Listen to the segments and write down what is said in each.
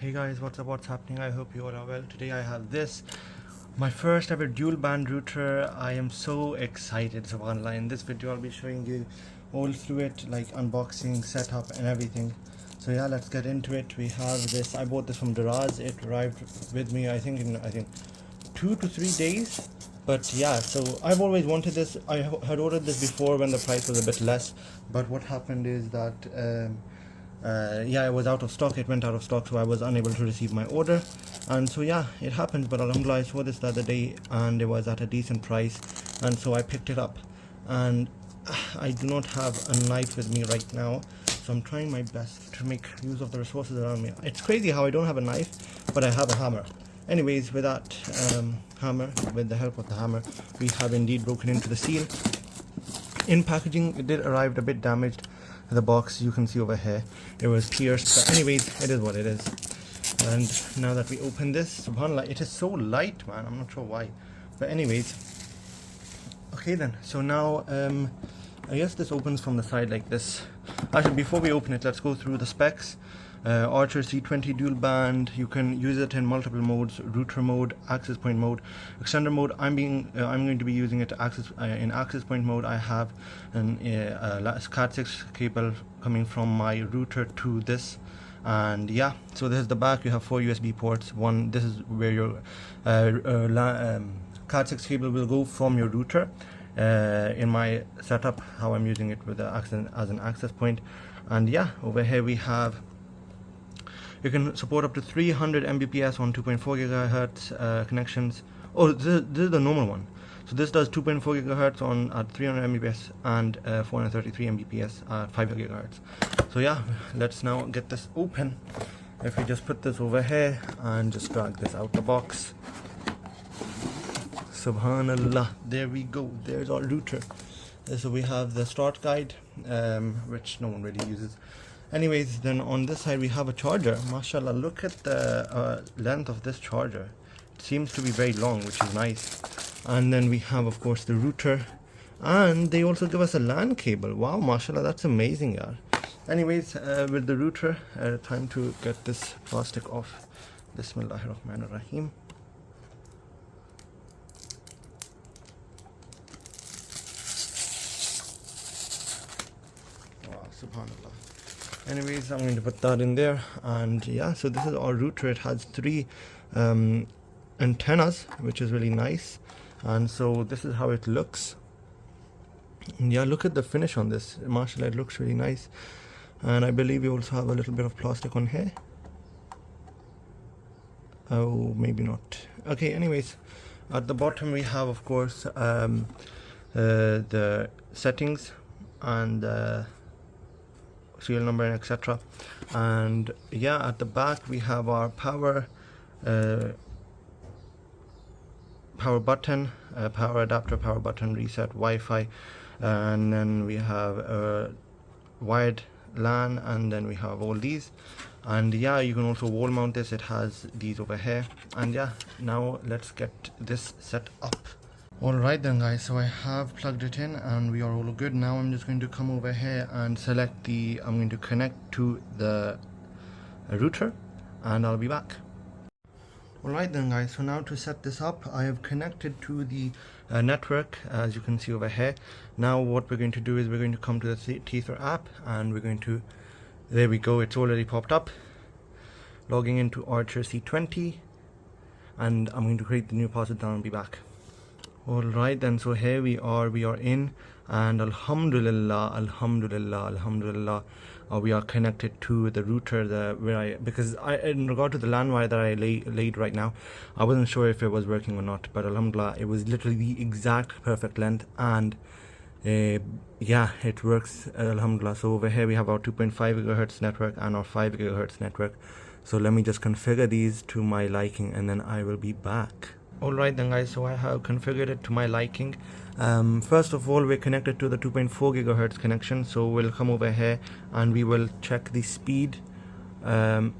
Hey guys, what's up, what's happening? I hope you all are well. Today I have this, my first ever dual band router. I am so excited. Subhanallah, in this video I'll be showing you all through it, like unboxing, setup and everything. So yeah, let's get into it. We have this, I bought this from Daraz. It arrived with me I think in 2 to 3 days. But yeah, so I've always wanted this. I had ordered this before when the price was a bit less, but what happened is that yeah, it was out of stock. It went out of stock, so I was unable to receive my order. And so yeah, it happened. But alhamdulillah, I saw this the other day and it was at a decent price, and so I picked it up. And I do not have a knife with me right now, so I'm trying my best to make use of the resources around me. It's crazy how I don't have a knife, but I have a hammer. Anyways, with that hammer, with the help of the hammer, we have indeed broken into the seal. In packaging, it did arrive a bit damaged. The box, you can see over here, it was pierced, but anyways, it is what it is. And now that we open this, subhanallah, it is so light, man. I'm not sure why, but anyways, okay then. So now I guess this opens from the side like this. Actually, before we open it, let's go through the specs. Archer C20 dual band. You can use it in multiple modes: router mode, access point mode, extender mode. I'm going to be using it to in access point mode. I have an Cat6 cable coming from my router to this, and yeah. So this is the back. You have 4 USB ports. One, this is where your Cat6 cable will go from your router. In my setup, how I'm using it with the as an access point. And yeah, over here we have, you can support up to 300 Mbps on 2.4 gigahertz connections. Oh, this is the normal one. So this does 2.4 gigahertz on at 300 Mbps and 433 Mbps at 5 gigahertz. So yeah, let's now get this open. If we just put this over here and just drag this out the box. Subhanallah, there we go. There's our router. So we have the start guide, which no one really uses. Anyways, then on this side we have a charger. Mashallah, look at the length of this charger. It seems to be very long, which is nice. And then we have, of course, the router, and they also give us a LAN cable. Wow, mashallah, that's amazing, yaar. Anyways, with the router, time to get this plastic off. Bismillahirrahmanirrahim. Wow, subhanallah. Anyways, I'm going to put that in there. And yeah, so this is our router. It has 3 antennas, which is really nice. And so this is how it looks. And yeah, look at the finish on this. Mashallah, it looks really nice. And I believe we also have a little bit of plastic on here. Oh, maybe not. Okay, anyways, at the bottom we have, of course, the settings and serial number and etc. And yeah, at the back we have our power button, power adapter, power button, reset, Wi-Fi, and then we have wired LAN, and then we have all these. And yeah, you can also wall mount this. It has these over here. And yeah, now let's get this set up. Alright then guys, so I have plugged it in and we are all good. Now I'm just going to come over here and select I'm going to connect to the router, and I'll be back. Alright then guys, so now to set this up, I have connected to the network, as you can see over here. Now what we're going to do is we're going to come to the Tether app, and we're going to, there we go, it's already popped up. Logging into Archer C20, and I'm going to create the new password and I'll be back. Alright then, so here we are in, and alhamdulillah, we are connected to the router, because in regard to the LAN wire that I laid right now, I wasn't sure if it was working or not, but alhamdulillah, it was literally the exact perfect length, and yeah, it works, alhamdulillah. So over here we have our 2.5 gigahertz network and our 5 gigahertz network. So let me just configure these to my liking, and then I will be back. Alright then guys, so I have configured it to my liking. First of all, we're connected to the 2.4 gigahertz connection, so we'll come over here and we will check the speed. So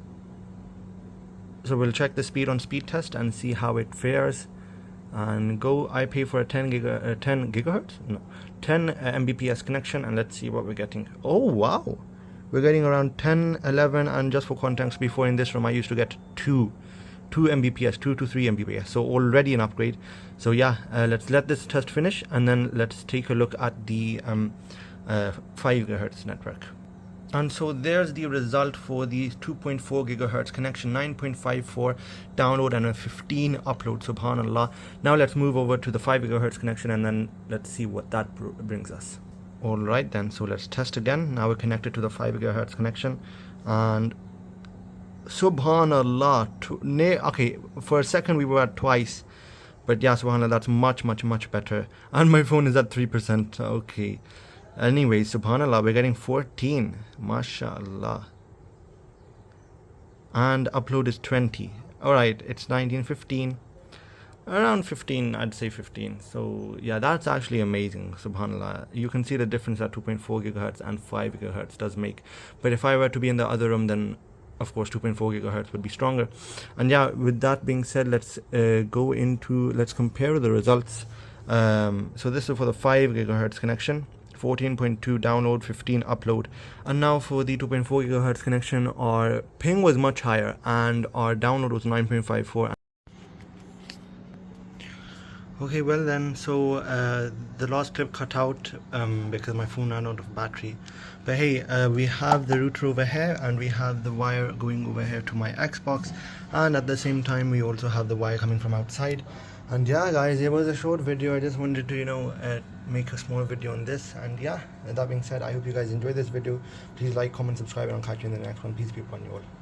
we'll check the speed on speed test and see how it fares. And go, I pay for a 10 gigahertz? No, 10 Mbps connection, and let's see what we're getting. Oh wow, we're getting around 10, 11, and just for context, before in this room I used to get 2 Mbps, 2 to 3 Mbps, so already an upgrade. So yeah, let's let this test finish, and then let's take a look at the 5 gigahertz network. And so there's the result for the 2.4 gigahertz connection, 9.54 download and a 15 upload, subhanallah. Now let's move over to the 5 gigahertz connection, and then let's see what that brings us. Alright then, so let's test again. Now we're connected to the 5 gigahertz connection, and subhanallah, okay, for a second we were at twice, but yeah, subhanallah, that's much better. And my phone is at 3%. Okay, anyway, subhanallah, we're getting 14, mashallah, and upload is 20. Alright, it's 19, 15, around 15, I'd say 15. So yeah, that's actually amazing, subhanallah. You can see the difference that 2.4 gigahertz and 5 gigahertz does make. But if I were to be in the other room, then of course 2.4 gigahertz would be stronger. And yeah, with that being said, let's let's compare the results. So this is for the 5 gigahertz connection, 14.2 download, 15 upload. And now for the 2.4 gigahertz connection, our ping was much higher and our download was 9.54. Okay, well then, so the last clip cut out because my phone ran out of battery. But hey, we have the router over here, and we have the wire going over here to my Xbox, and at the same time we also have the wire coming from outside. And yeah guys, it was a short video. I just wanted to make a small video on this. And yeah, that being said, I hope you guys enjoyed this video. Please like, comment, subscribe, and I'll catch you in the next one. Peace be upon you all.